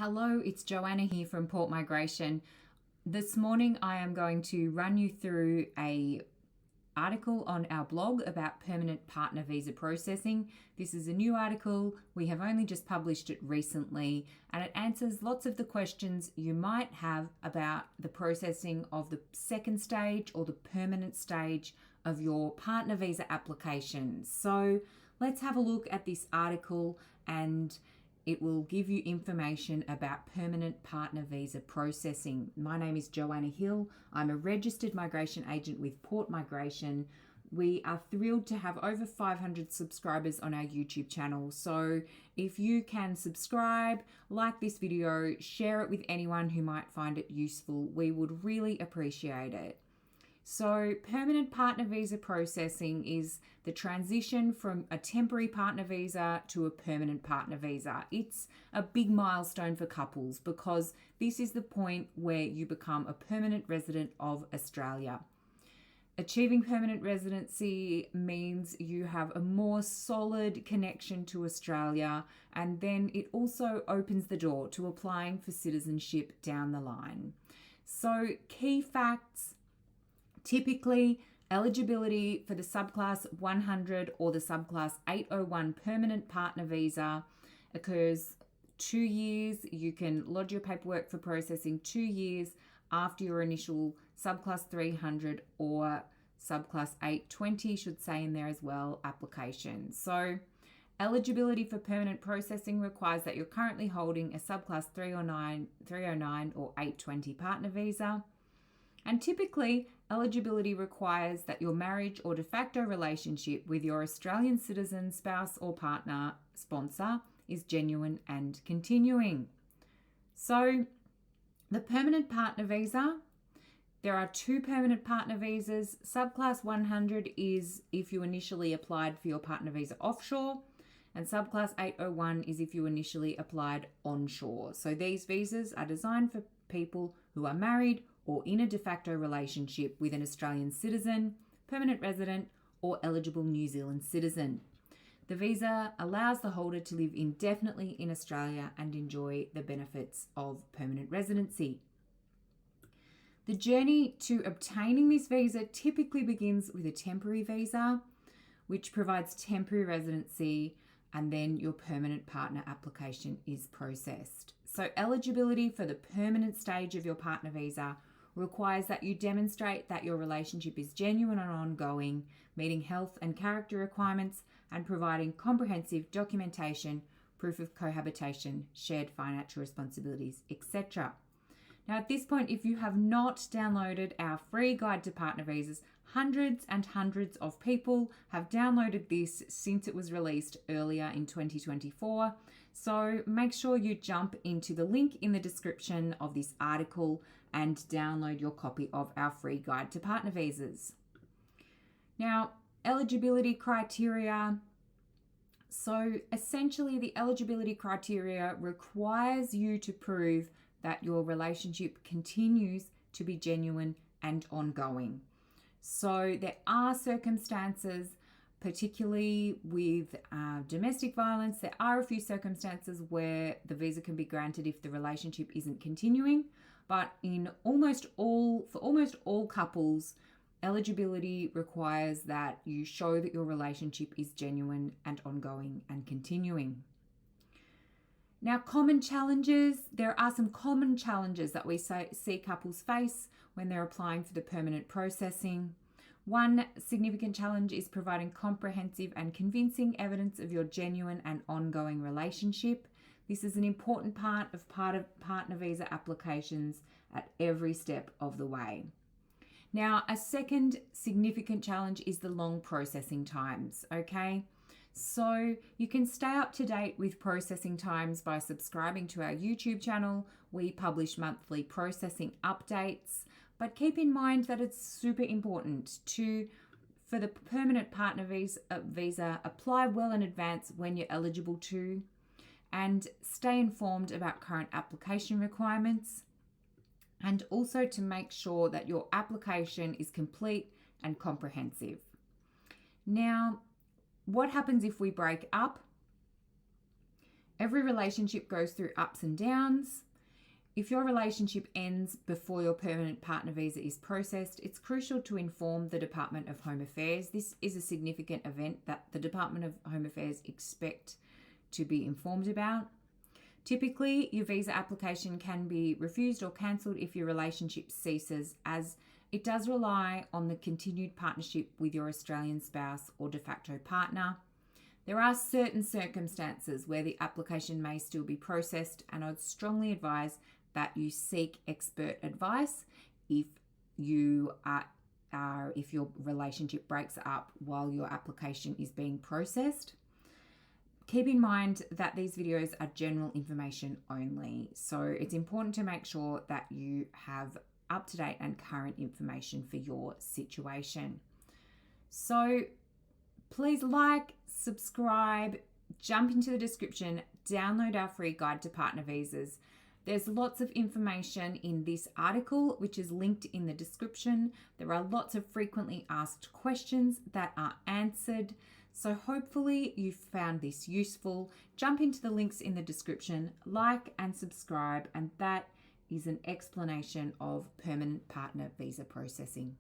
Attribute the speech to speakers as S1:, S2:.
S1: Hello, it's Joanna here from Port Migration. This morning I am going to run you through a article on our blog about permanent partner visa processing. This is a new article. We have only just published it recently, and it answers lots of the questions you might have about the processing of the second stage or the permanent stage of your partner visa application. So let's have a look at this article, and it will give you information about permanent partner visa processing. My name is Joanna Hill. I'm a registered migration agent with Port Migration. We are thrilled to have over 500 subscribers on our YouTube channel. So if you can subscribe, like this video, share it with anyone who might find it useful, we would really appreciate it. So permanent partner visa processing is the transition from a temporary partner visa to a permanent partner visa. It's a big milestone for couples because this is the point where you become a permanent resident of Australia. Achieving permanent residency means you have a more solid connection to Australia, and then it also opens the door to applying for citizenship down the line. So key facts. Typically, eligibility for the Subclass 100 or the Subclass 801 permanent partner visa occurs 2 years. You can lodge your paperwork for processing 2 years after your initial Subclass 300 or Subclass 820, should say in there as well, application. So eligibility for permanent processing requires that you're currently holding a Subclass 309 or 820 partner visa. And typically, eligibility requires that your marriage or de facto relationship with your Australian citizen, spouse or partner, sponsor, is genuine and continuing. So, the permanent partner visa, there are 2 permanent partner visas. Subclass 100 is if you initially applied for your partner visa offshore, and Subclass 801 is if you initially applied onshore. So, these visas are designed for people who are married or in a de facto relationship with an Australian citizen, permanent resident, or eligible New Zealand citizen. The visa allows the holder to live indefinitely in Australia and enjoy the benefits of permanent residency. The journey to obtaining this visa typically begins with a temporary visa, which provides temporary residency, and then your permanent partner application is processed. So eligibility for the permanent stage of your partner visa requires that you demonstrate that your relationship is genuine and ongoing, meeting health and character requirements, and providing comprehensive documentation, proof of cohabitation, shared financial responsibilities, etc. Now, at this point, if you have not downloaded our free guide to partner visas, hundreds and hundreds of people have downloaded this since it was released earlier in 2024. So make sure you jump into the link in the description of this article and download your copy of our free guide to partner visas. Now, eligibility criteria. So essentially, the eligibility criteria requires you to prove that your relationship continues to be genuine and ongoing. So there are circumstances, particularly with domestic violence, there are a few circumstances where the visa can be granted if the relationship isn't continuing, but for almost all couples, eligibility requires that you show that your relationship is genuine and ongoing and continuing. Now, common challenges. There are some common challenges that we see couples face when they're applying for the permanent processing. One significant challenge is providing comprehensive and convincing evidence of your genuine and ongoing relationship. This is an important part of partner visa applications at every step of the way. Now, a second significant challenge is the long processing times, okay? So you can stay up to date with processing times by subscribing to our YouTube channel. We publish monthly processing updates, but keep in mind that it's super important for the permanent partner visa, apply well in advance when you're eligible to, and stay informed about current application requirements, and also to make sure that your application is complete and comprehensive. Now, what happens if we break up? Every relationship goes through ups and downs. If your relationship ends before your permanent partner visa is processed, it's crucial to inform the Department of Home Affairs. This is a significant event that the Department of Home Affairs expect to be informed about. Typically, your visa application can be refused or cancelled if your relationship ceases, as it does rely on the continued partnership with your Australian spouse or de facto partner. There are certain circumstances where the application may still be processed, and I'd strongly advise that you seek expert advice if your relationship breaks up while your application is being processed. Keep in mind that these videos are general information only, so it's important to make sure that you have up-to-date and current information for your situation. So please like, subscribe, jump into the description, download our free guide to partner visas. There's lots of information in this article, which is linked in the description. There are lots of frequently asked questions that are answered. So hopefully you found this useful. Jump into the links in the description, like and subscribe, and that is an explanation of permanent partner visa processing.